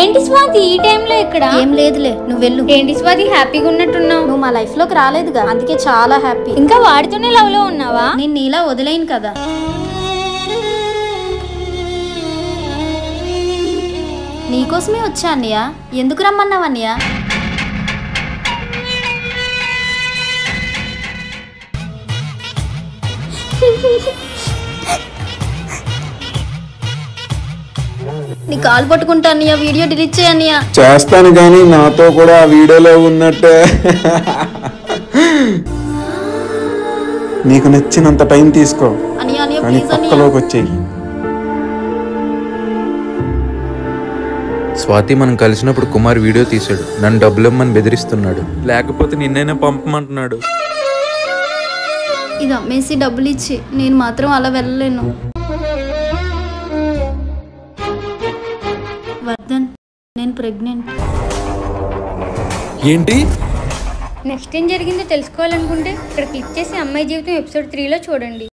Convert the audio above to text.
ఏంటి స్వాతి ఈ టైంలో ఇక్కడ? ఏం లేదులే, నువ్వు వెళ్ళు. ఏంటి స్వాతి హ్యాపీగా ఉన్నట్టున్నావు? నువ్వు మా లైఫ్ లోకి రాలేదుగా, అందుకే చాలా హ్యాపీ. ఇంకా వాడితోనే లవ్ లో ఉన్నావా? నేను నీలా వదిలేను కదా. నీకోసమే వచ్చా అన్నయ్య. ఎందుకు రమ్మన్నావు అన్నయ్య? నీ కాలు పట్టుకుంటా అన్నయ్య, వీడియో డిలీట్ చేయ అన్నయ్య. చేస్తాను కానీ నాతో కూడా ఆ వీడియోలో ఉన్నట్టే నీకు నచ్చినంత టైం తీసుకో కానీ పక్కలోకి వచ్చేయి. స్వాతి మనం కలిసినప్పుడు కుమార్ వీడియో తీశాడు, నన్ను డబ్బులు ఇమ్మని బెదిరిస్తున్నాడు, లేకపోతే నిన్నైనా పంపమంటున్నాడు. ఇది అమ్మేసి డబ్బులు ఇచ్చి నేను మాత్రం అలా వెళ్ళలేను. వర్ధన్, నేను ప్రెగ్నెంట్. ఏంటి? నెక్స్ట్ ఏం జరిగిందో తెలుసుకోవాలనుకుంటే ఇక్కడ క్లిక్ చేసి అమ్మాయి జీవితం ఎపిసోడ్ 3లో చూడండి.